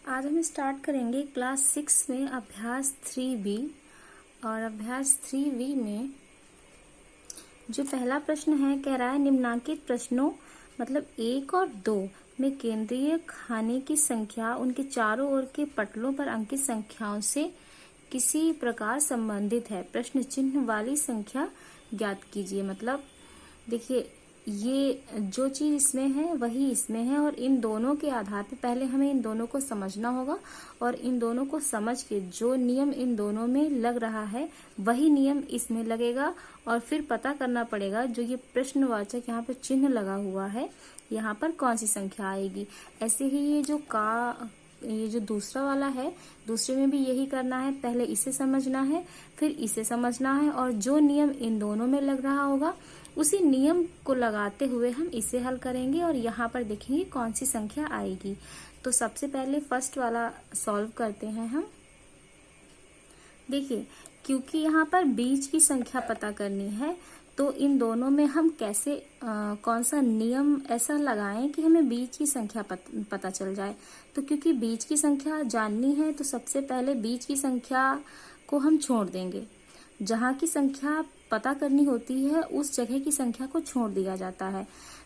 आज हम स्टार्ट करेंगे क्लास 6 में अभ्यास 3B। और अभ्यास 3B में जो पहला प्रश्न है, कह रहा है निम्नांकित प्रश्नों मतलब 1 और 2 में केंद्रीय खाने की संख्या उनके चारों ओर के पटलों पर अंकित संख्याओं से किसी प्रकार संबंधित है। प्रश्न चिन्ह वाली संख्या ज्ञात कीजिए। मतलब देखिए, ये जो चीज इसमें है वही इसमें है, और इन दोनों के आधार पर पहले हमें इन दोनों को समझना होगा, और इन दोनों को समझ के जो नियम इन दोनों में लग रहा है वही नियम इसमें लगेगा, और फिर पता करना पड़ेगा जो ये प्रश्नवाचक यहाँ पर चिन्ह लगा हुआ है यहाँ पर कौन सी संख्या आएगी। ऐसे ही ये जो दूसरा वाला है, दूसरे में भी यही करना है। पहले इसे समझना है, फिर इसे समझना है, और जो नियम इन दोनों में लग रहा होगा उसी नियम को लगाते हुए हम इसे हल करेंगे, और यहाँ पर देखेंगे कौन सी संख्या आएगी। तो सबसे पहले फर्स्ट वाला सॉल्व करते हैं हम। देखिए, क्योंकि यहाँ पर बीच की संख्या पता करनी है, तो इन दोनों में हम कैसे कौन सा नियम ऐसा लगाएं कि हमें बीच की संख्या पता चल जाए। तो क्योंकि बीच की संख्या जाननी है, तो सबसे पहले बीच की संख्या को हम छोड़ देंगे। जहाँ की संख्या पता करनी होती है उस जगह की संख्या को छोड़ दिया जाता है।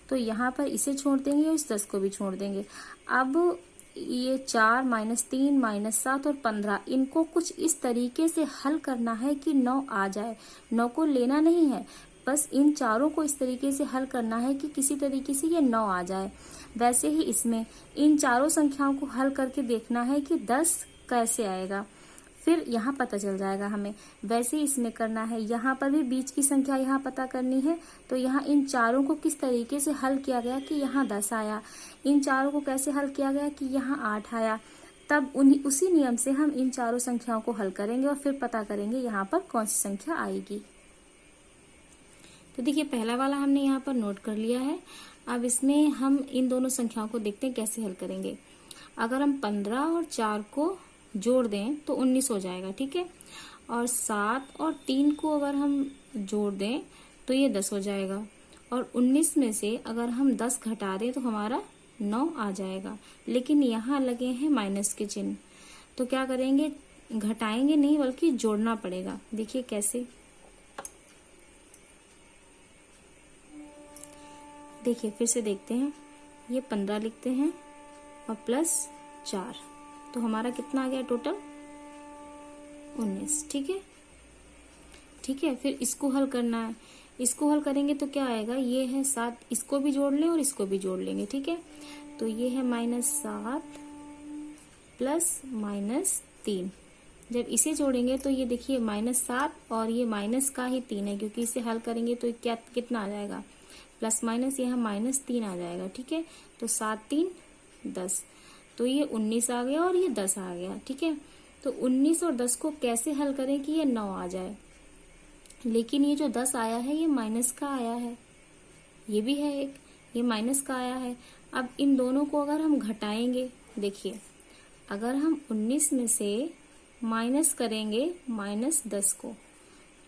तो यहाँ पर इसे छोड़ देंगे और इस 10 को भी छोड़ देंगे। अब ये 4 -3 -7 और 15, इनको कुछ इस तरीके से हल करना है कि 9 आ जाए। 9 को लेना नहीं है, बस इन चारों को इस तरीके से हल करना है कि किसी तरीके से ये 9 आ जाए। वैसे ही इसमें इन चारों संख्याओं को हल करके देखना है कि 10 कैसे आएगा, फिर यहाँ पता चल जाएगा हमें। वैसे ही इसमें करना है, यहाँ पर भी बीच की संख्या यहाँ पता करनी है। तो यहाँ इन चारों को किस तरीके से हल किया गया कि यहाँ 10 आया, इन चारों को कैसे हल किया गया कि यहाँ 8 आया। तब उसी नियम से हम इन चारों संख्याओं को हल करेंगे और फिर पता करेंगे यहाँ पर कौन सी संख्या आएगी। तो देखिए, पहला वाला हमने यहाँ पर नोट कर लिया है। अब इसमें हम इन दोनों संख्याओं को देखते हैं कैसे हल करेंगे। अगर हम 15 और 4 को जोड़ दें तो 19 हो जाएगा, ठीक है। और 7 और 3 को अगर हम जोड़ दें तो ये 10 हो जाएगा। और 19 में से अगर हम 10 घटा दें तो हमारा 9 आ जाएगा। लेकिन यहाँ लगे हैं माइनस के चिन्ह, तो क्या करेंगे, घटाएंगे नहीं बल्कि जोड़ना पड़ेगा। देखिए कैसे। देखिए फिर से देखते हैं, ये 15 लिखते हैं और प्लस 4, तो हमारा कितना आ गया टोटल 19, ठीक है। ठीक है, फिर इसको हल करना है। इसको हल करेंगे तो क्या आएगा, ये है 7, इसको भी जोड़ लें और इसको भी जोड़ लेंगे, ठीक है। तो ये है -7 प्लस -3। जब इसे जोड़ेंगे तो ये देखिए -7 और ये माइनस का ही 3 है, क्योंकि इसे हल करेंगे तो क्या कितना आ जाएगा, प्लस माइनस यहाँ -3 आ जाएगा, ठीक है। तो 7 3 10, तो ये 19 आ गया और ये 10 आ गया, ठीक है। तो 19 और 10 को कैसे हल करें कि ये 9 आ जाए। लेकिन ये जो 10 आया है ये माइनस का आया है, ये भी है एक, ये माइनस का आया है। अब इन दोनों को अगर हम घटाएंगे, देखिए अगर हम 19 में से माइनस करेंगे -10 को,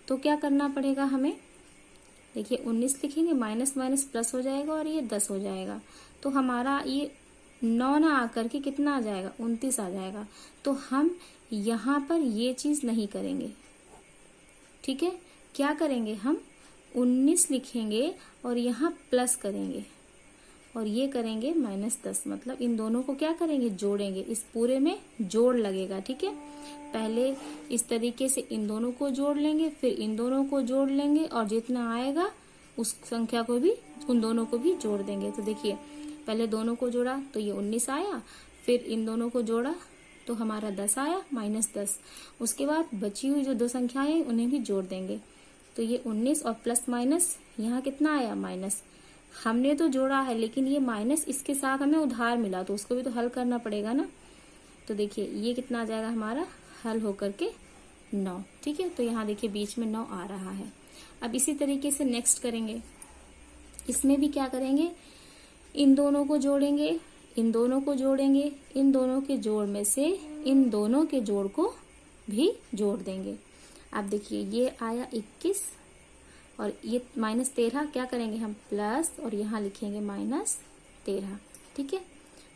तो क्या करना पड़ेगा हमें। देखिए 19 लिखेंगे, माइनस माइनस प्लस हो जाएगा और ये 10 हो जाएगा। तो हमारा ये 9 ना आकर के कितना आ जाएगा, 29 आ जाएगा। तो हम यहाँ पर ये चीज नहीं करेंगे, ठीक है। क्या करेंगे, हम 19 लिखेंगे और यहाँ प्लस करेंगे और ये करेंगे -10। मतलब इन दोनों को क्या करेंगे, जोड़ेंगे। इस पूरे में जोड़ लगेगा, ठीक है। पहले इस तरीके से इन दोनों को जोड़ लेंगे, फिर इन दोनों को जोड़ लेंगे, और जितना आएगा उस संख्या को भी, उन दोनों को भी जोड़ देंगे। तो देखिए पहले दोनों को जोड़ा तो ये 19 आया, फिर इन दोनों को जोड़ा तो हमारा 10 आया -10। उसके बाद बची हुई जो 2 संख्याएं उन्हें भी जोड़ देंगे। तो ये 19 और प्लस माइनस यहाँ कितना आया, माइनस। हमने तो जोड़ा है लेकिन ये माइनस इसके साथ हमें उधार मिला, तो उसको भी तो हल करना पड़ेगा ना। तो देखिए ये कितना आ जाएगा हमारा, हल होकर के 9, ठीक है। तो यहाँ देखिए बीच में 9 आ रहा है। अब इसी तरीके से नेक्स्ट करेंगे। इसमें भी क्या करेंगे, इन दोनों को जोड़ेंगे, इन दोनों को जोड़ेंगे, इन दोनों के जोड़ में से इन दोनों के जोड़ को भी जोड़ देंगे। अब देखिए ये आया 21 और ये -13, क्या करेंगे हम, प्लस, और यहाँ लिखेंगे -13, ठीक है।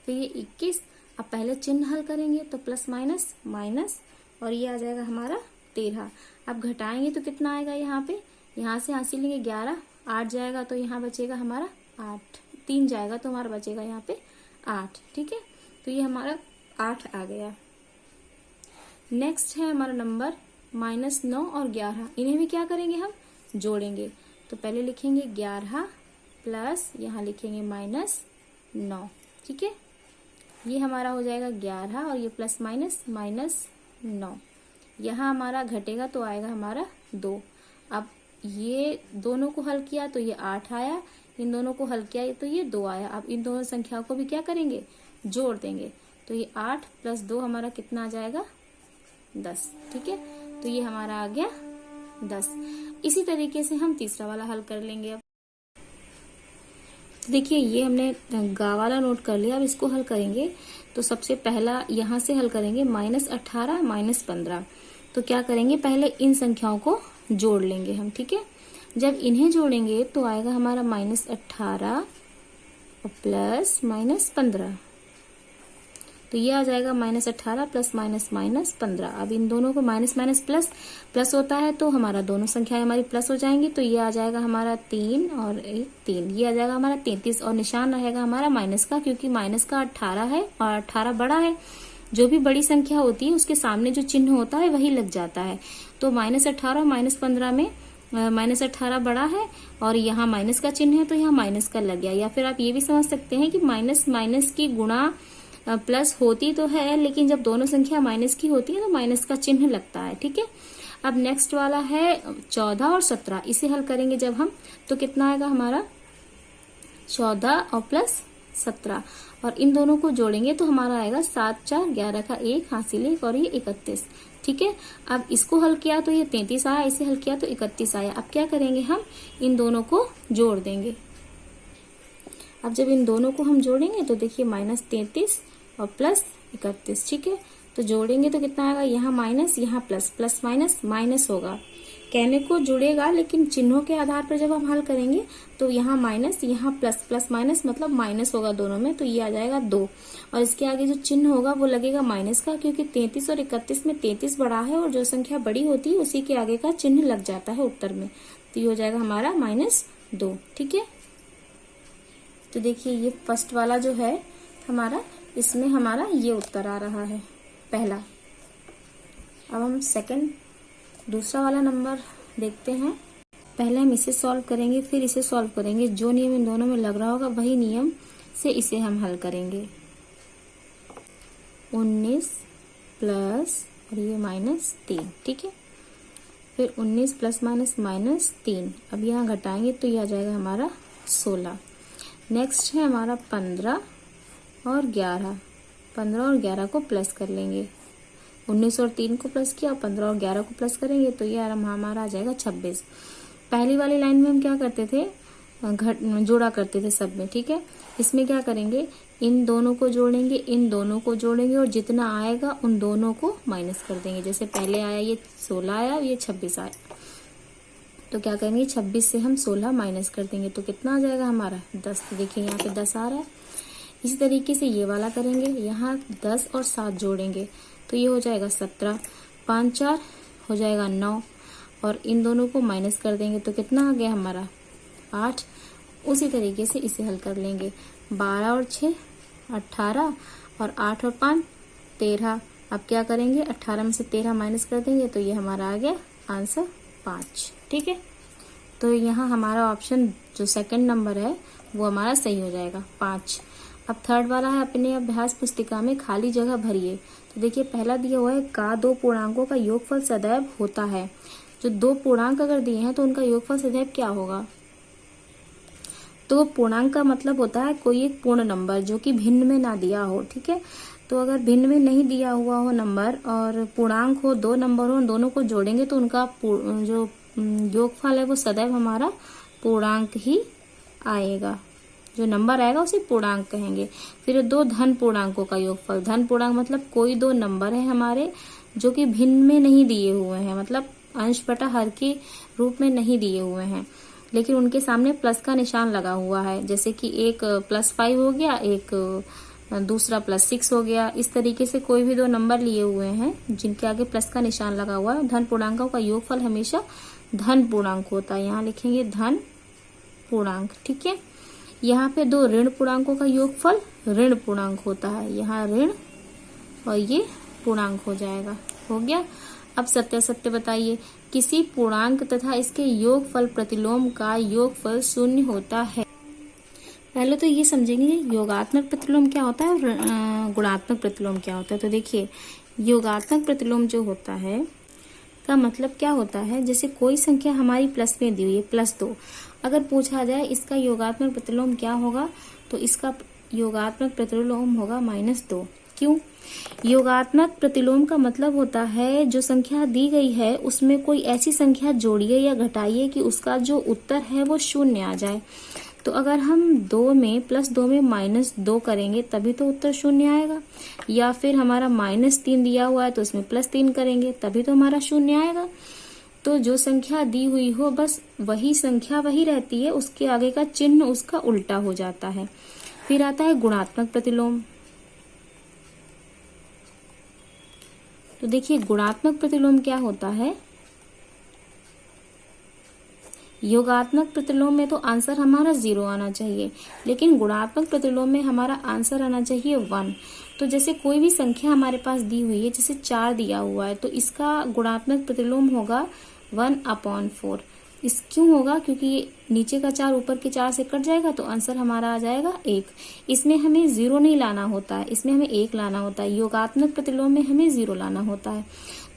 फिर ये 21। अब पहले चिन्ह हल करेंगे तो प्लस माइनस माइनस, और ये आ जाएगा हमारा 13। अब घटाएंगे तो कितना आएगा यहाँ पे, यहाँ से हासिल लेंगे 11, 8 जाएगा तो यहाँ बचेगा हमारा 8, 3 जाएगा तो हमारा बचेगा यहाँ पे 8। ठीक है, तो ये हमारा 8 आ गया। नेक्स्ट है हमारा नंबर -9 और 11। इन्हें भी क्या करेंगे, हम जोड़ेंगे। तो पहले लिखेंगे 11 प्लस यहाँ लिखेंगे -9। ठीक है, ये हमारा हो जाएगा 11 और ये प्लस माइनस -9। यहाँ हमारा घटेगा तो आएगा हमारा 2। अब ये दोनों को हल किया तो ये 8 आया, इन दोनों को हल किया तो ये 2 आया। अब इन दोनों संख्याओं को भी क्या करेंगे, जोड़ देंगे। तो ये 8 + 2 हमारा कितना आ जाएगा, 10। ठीक है, तो ये हमारा आ गया 10। इसी तरीके से हम तीसरा वाला हल कर लेंगे। अब देखिए ये हमने गा वाला नोट कर लिया। अब इसको हल करेंगे तो सबसे पहला यहाँ से हल करेंगे -18 -15। तो क्या करेंगे, पहले इन संख्याओं को जोड़ लेंगे हम। ठीक है, जब इन्हें जोड़ेंगे तो आएगा हमारा -18 और प्लस -15। तो ये आ जाएगा -18 प्लस -15। अब इन दोनों को माइनस माइनस प्लस प्लस होता है तो हमारा दोनों संख्याएं हमारी प्लस हो जाएंगी। तो ये आ जाएगा हमारा 3 और 1 3, ये आ जाएगा हमारा 33 और निशान रहेगा हमारा माइनस का, क्योंकि माइनस का 18 है और 18 बड़ा है। जो भी बड़ी संख्या होती है उसके सामने जो चिन्ह होता है वही लग जाता है। तो -18 और -15 में -18 बड़ा है और यहाँ माइनस का चिन्ह है तो यहाँ माइनस का लग गया। या फिर आप ये भी समझ सकते हैं कि माइनस माइनस की गुणा प्लस होती तो है, लेकिन जब दोनों संख्या माइनस की होती है तो माइनस का चिन्ह लगता है। ठीक है, अब नेक्स्ट वाला है 14 और 17। इसे हल करेंगे जब हम तो कितना आएगा हमारा 14 और प्लस 17, और इन दोनों को जोड़ेंगे तो हमारा आएगा 7 4 11 का 1 हासिल 1 और ये 31। ठीक है, अब इसको हल किया तो ये 33 आया, इसे हल किया तो 31 आया। अब क्या करेंगे, हम इन दोनों को जोड़ देंगे। अब जब इन दोनों को हम जोड़ेंगे तो देखिए -33 और प्लस 31। ठीक है, तो जोड़ेंगे तो कितना आएगा, यहाँ माइनस यहाँ प्लस, प्लस माइनस माइनस होगा। कहने को जुड़ेगा लेकिन चिन्हों के आधार पर जब हम हल करेंगे तो यहाँ माइनस यहाँ प्लस, प्लस माइनस मतलब माइनस होगा दोनों में, तो ये आ जाएगा 2। और इसके आगे जो चिन्ह होगा वो लगेगा माइनस का, क्योंकि 33 और 31 में 33 बड़ा है और जो संख्या बड़ी होती है उसी के आगे का चिन्ह लग जाता है उत्तर में। तो ये हो जाएगा हमारा -2। ठीक है, तो देखिए ये फर्स्ट वाला जो है हमारा, इसमें हमारा ये उत्तर आ रहा है पहला। अब हम दूसरा वाला नंबर देखते हैं। पहले हम इसे सॉल्व करेंगे फिर इसे सॉल्व करेंगे। जो नियम इन दोनों में लग रहा होगा वही नियम से इसे हम हल करेंगे। 19 प्लस और ये -3। ठीक है, फिर 19 प्लस -3। अब यहाँ घटाएंगे तो ये आ जाएगा हमारा 16। नेक्स्ट है हमारा 15 और 11। 15 और 11 को प्लस कर लेंगे। 19 और 3 को प्लस किया, 15 और 11 को प्लस करेंगे तो ये हमारा आ जाएगा 26। पहली वाली लाइन में हम क्या करते थे, जोड़ा करते थे सब में। ठीक है, इसमें क्या करेंगे, इन दोनों को जोड़ेंगे, इन दोनों को जोड़ेंगे और जितना आएगा उन दोनों को माइनस कर देंगे। जैसे पहले आया ये 16 आया, ये 26 आया, तो क्या करेंगे 26 से हम 16 माइनस कर देंगे तो कितना आ जाएगा हमारा 10। तो देखिए यहाँ पे 10 आ रहा है। इसी तरीके से ये वाला करेंगे, यहाँ 10 और 7 जोड़ेंगे तो ये हो जाएगा 17, 5 4 हो जाएगा 9 और इन दोनों को माइनस कर देंगे तो कितना आ गया हमारा 8। उसी तरीके से इसे हल कर लेंगे। 12 और 6 18 और 8 और 5 13। अब क्या करेंगे, 18 में से 13 माइनस कर देंगे तो ये हमारा आ गया आंसर 5। ठीक है, तो यहाँ हमारा ऑप्शन जो सेकंड नंबर है वो हमारा सही हो जाएगा 5। अब थर्ड वाला है, अपने अभ्यास पुस्तिका में खाली जगह भरिए। तो देखिए पहला दिया हुआ है का 2 पूर्णांकों का योगफल सदैव होता है। जो 2 पूर्णांक अगर दिए हैं तो उनका योगफल सदैव क्या होगा। तो पूर्णांक का मतलब होता है कोई एक पूर्ण नंबर जो कि भिन्न में ना दिया हो। ठीक है, तो अगर भिन्न में नहीं दिया हुआ हो नंबर और पूर्णांक हो, 2 नंबर हो, दोनों को जोड़ेंगे तो उनका जो योगफल है वो सदैव हमारा पूर्णांक ही आएगा। जो नंबर आएगा उसे पूर्णांक कहेंगे। फिर 2 धन पूर्णांकों का योगफल। धन पूर्णांक मतलब कोई 2 नंबर है हमारे जो कि भिन्न में नहीं दिए हुए हैं, मतलब अंश बटा हर के रूप में नहीं दिए हुए हैं, लेकिन उनके सामने प्लस का निशान लगा हुआ है। जैसे कि एक +5 हो गया, एक दूसरा +6 हो गया। इस तरीके से कोई भी दो नंबर लिए हुए हैं जिनके आगे प्लस का निशान लगा हुआ है, धन पूर्णांकों का योगफल हमेशा धन पूर्णांक होता है। यहाँ लिखेंगे धन पूर्णांक, ठीक है। यहाँ पे दो ऋण पूर्णांकों का योगफल ऋण पूर्णांक होता है, यहाँ ऋण और ये पूर्णांक हो जाएगा। हो गया। अब सत्यासत्य बताइए, किसी पूर्णांक तथा इसके योगफल प्रतिलोम का योगफल 0 होता है। पहले तो ये समझेंगे योगात्मक प्रतिलोम क्या होता है और गुणात्मक प्रतिलोम क्या होता है। तो देखिए, योगात्मक प्रतिलोम जो होता है का मतलब क्या होता है, जैसे कोई संख्या हमारी प्लस में दी हुई है +2, अगर पूछा जाए इसका योगात्मक प्रतिलोम क्या होगा, तो इसका योगात्मक प्रतिलोम होगा -2। क्यों? योगात्मक प्रतिलोम का मतलब होता है जो संख्या दी गई है उसमें कोई ऐसी संख्या जोड़िए या घटाइए कि उसका जो उत्तर है वो 0 आ जाए। तो अगर हम 2 में +2 में -2 करेंगे तभी तो उत्तर 0 आएगा, या फिर हमारा -3 दिया हुआ है तो उसमें +3 करेंगे तभी तो हमारा 0 आएगा। तो जो संख्या दी हुई हो बस वही संख्या वही रहती है, उसके आगे का चिन्ह उसका उल्टा हो जाता है। फिर आता है गुणात्मक प्रतिलोम। तो देखिए, गुणात्मक प्रतिलोम क्या होता है, योगात्मक प्रतिलोम में तो आंसर हमारा 0 आना चाहिए, लेकिन गुणात्मक प्रतिलोम में हमारा आंसर आना चाहिए 1। तो जैसे कोई भी संख्या हमारे पास दी हुई है, जैसे 4 दिया हुआ है, तो इसका गुणात्मक प्रतिलोम होगा 1/4। इस क्यों होगा, क्योंकि नीचे का 4 ऊपर के 4 से कट जाएगा तो आंसर हमारा आ जाएगा 1। इसमें हमें 0 नहीं लाना होता है, इसमें हमें 1 लाना होता है। योगात्मक प्रतिलोम में हमें 0 लाना होता है।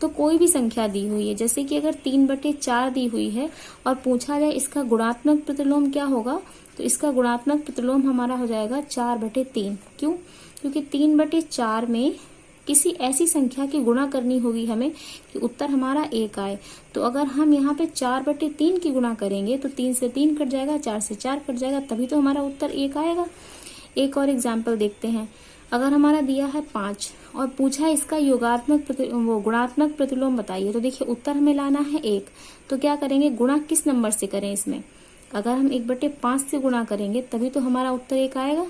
तो कोई भी संख्या दी हुई है, जैसे कि अगर 3/4 दी हुई है और पूछा जाए इसका गुणात्मक प्रतिलोम क्या होगा, तो इसका गुणात्मक प्रतिलोम हमारा हो जाएगा 4/3। क्यों? क्योंकि 3/4 में किसी ऐसी संख्या की गुणा करनी होगी हमें कि उत्तर हमारा 1 आए। तो अगर हम यहाँ पे 4/3 की गुणा करेंगे तो 3 से 3 कट जाएगा, 4 से 4 कट जाएगा, तभी तो हमारा उत्तर 1 आएगा। एक और एग्जाम्पल देखते हैं। अगर हमारा दिया है 5 और पूछा है इसका योगात्मक गुणात्मक प्रतिलोम बताइए, तो देखिए उत्तर हमें लाना है 1। तो क्या करेंगे, गुणा किस नंबर से करें इसमें, अगर हम 1/5 से गुणा करेंगे तभी तो हमारा उत्तर 1 आएगा।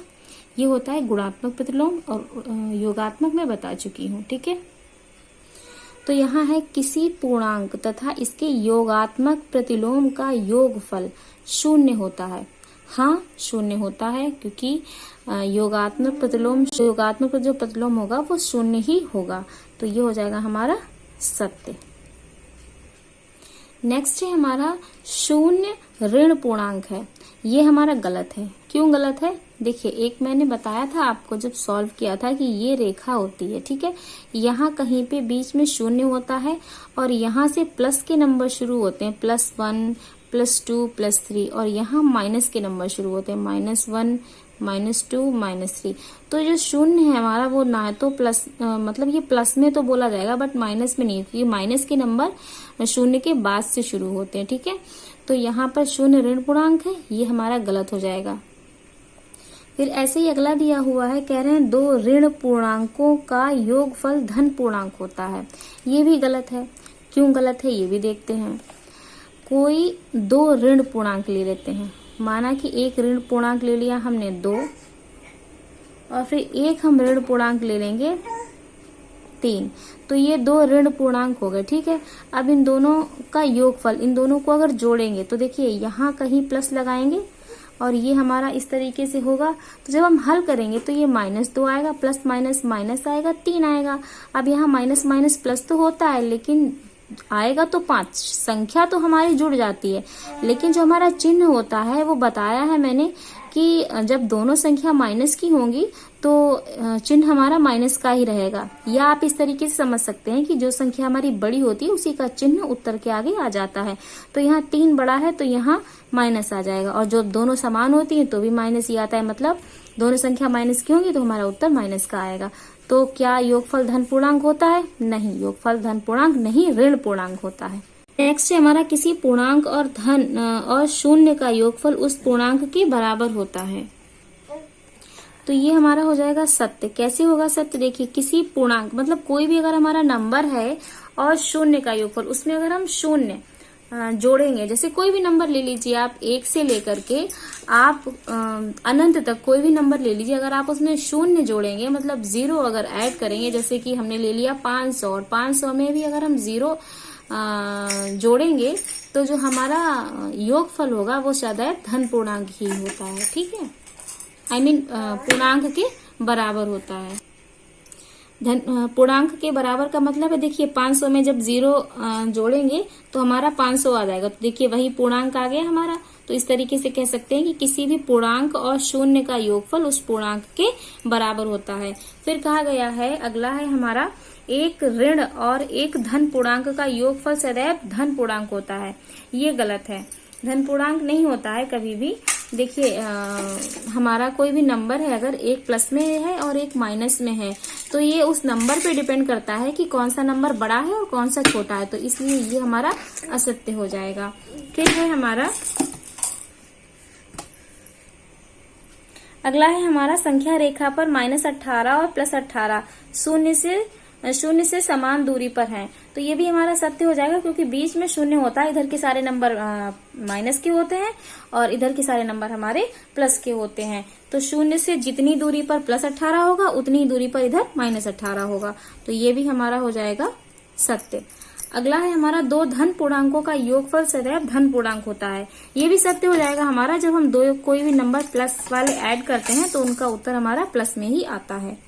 ये होता है गुणात्मक प्रतिलोम, और योगात्मक मैं बता चुकी हूँ, ठीक है। तो यहाँ है किसी पूर्णांक तथा इसके योगात्मक प्रतिलोम का योगफल 0 होता है। हाँ, 0 होता है, क्योंकि योगात्मक जो प्रतिलोम होगा वो 0 ही होगा। तो ये हो जाएगा हमारा सत्य। नेक्स्ट है हमारा 0 ऋण पूर्णांक है। ये हमारा गलत है। क्यों गलत है? देखिए, एक मैंने बताया था आपको जब सॉल्व किया था कि ये रेखा होती है, ठीक है। यहाँ कहीं पे बीच में 0 होता है और यहाँ से प्लस के नंबर शुरू होते हैं, +1, +2, +3, और यहाँ माइनस के नंबर शुरू होते हैं, -1, -2, -3। तो जो 0 है हमारा वो ना तो प्लस मतलब ये प्लस में तो बोला जाएगा बट माइनस में नहीं, क्योंकि माइनस के नंबर 0 के बाद से शुरू होते हैं, ठीक है। तो यहाँ पर 0 ऋण पूर्णांक है, ये हमारा गलत हो जाएगा। फिर ऐसे ही अगला दिया हुआ है, कह रहे हैं 2 ऋण पूर्णांकों का योगफल धन पूर्णांक होता है। ये भी गलत है। क्यों गलत है ये भी देखते हैं। कोई 2 ऋण पूर्णांक ले लेते हैं, माना कि एक ऋण पूर्णांक ले लिया हमने 2, और फिर एक हम ऋण पूर्णांक ले लेंगे 3। तो ये 2 ऋण पूर्णांक हो गए, ठीक है। अब इन दोनों का योगफल, इन दोनों को अगर जोड़ेंगे तो देखिए यहाँ कहीं प्लस लगाएंगे और ये हमारा इस तरीके से होगा। तो जब हम हल करेंगे तो ये -2 आएगा, प्लस माइनस माइनस आएगा, 3 आएगा। अब यहाँ माइनस माइनस प्लस तो होता है, लेकिन आएगा तो 5। संख्या तो हमारी जुड़ जाती है, लेकिन जो हमारा चिन्ह होता है वो बताया है मैंने कि जब दोनों संख्या माइनस की होंगी तो चिन्ह हमारा माइनस का ही रहेगा। या आप इस तरीके से समझ सकते हैं कि जो संख्या हमारी बड़ी होती है उसी का चिन्ह उत्तर के आगे आ जाता है। तो यहाँ 3 बड़ा है तो यहाँ माइनस आ जाएगा, और जो दोनों समान होती है तो भी माइनस ही आता है। मतलब दोनों संख्या माइनस की होंगी तो हमारा उत्तर माइनस का आएगा। तो क्या योगफल धन पूर्णांक होता है? नहीं, योगफल धन पूर्णांक नहीं, ऋण पूर्णांक होता है। नेक्स्ट है हमारा किसी पूर्णांक और धन और 0 का योगफल उस पूर्णांक के बराबर होता है। तो ये हमारा हो जाएगा सत्य। कैसे होगा सत्य? देखिए, किसी पूर्णांक मतलब कोई भी अगर हमारा नंबर है और 0 का योगफल, उसमें अगर हम 0 जोड़ेंगे, जैसे कोई भी नंबर ले लीजिए आप, 1 से लेकर के आप अनंत तक कोई भी नंबर ले लीजिए, अगर आप उसमें शून्य जोड़ेंगे मतलब 0 अगर ऐड करेंगे, जैसे कि हमने ले लिया 500 और 500 में भी अगर हम 0 जोड़ेंगे तो जो हमारा योगफल होगा वो सदैव धन पूर्णांक ही होता है। ठीक है, I mean पूर्णांक के बराबर होता है। पूर्णांक के बराबर का मतलब है, देखिए 500 में जब 0 जोड़ेंगे तो हमारा 500 आ जाएगा, तो देखिए वही पूर्णांक आ गया हमारा। तो इस तरीके से कह सकते हैं कि किसी भी पूर्णांक और शून्य का योगफल उस पूर्णांक के बराबर होता है। फिर कहा गया है, अगला है हमारा, एक ऋण और एक धन पूर्णांक का योगफल सदैव धन पूर्णांक होता है। ये गलत है, धन पूर्णांक नहीं होता है कभी भी। देखिए हमारा कोई भी नंबर है, अगर एक प्लस में है और एक माइनस में है, तो ये उस नंबर पे डिपेंड करता है कि कौन सा नंबर बड़ा है और कौन सा छोटा है, तो इसलिए ये हमारा असत्य हो जाएगा। फिर है हमारा, अगला है हमारा, संख्या रेखा पर -18 और +18 शून्य से समान दूरी पर हैं, तो ये भी हमारा सत्य हो जाएगा, क्योंकि बीच में शून्य होता है। इधर के सारे नंबर माइनस के होते हैं और इधर के सारे नंबर हमारे प्लस के होते हैं। तो शून्य से जितनी दूरी पर +18 होगा उतनी ही दूरी पर इधर -18 होगा, तो ये भी हमारा हो जाएगा सत्य। अगला है हमारा, दो धन पूर्णांकों का योगफल सदैव धन पूर्णांक होता है। ये भी सत्य हो जाएगा हमारा, जब हम कोई भी नंबर प्लस वाले ऐड करते हैं तो उनका उत्तर हमारा प्लस में ही आता है।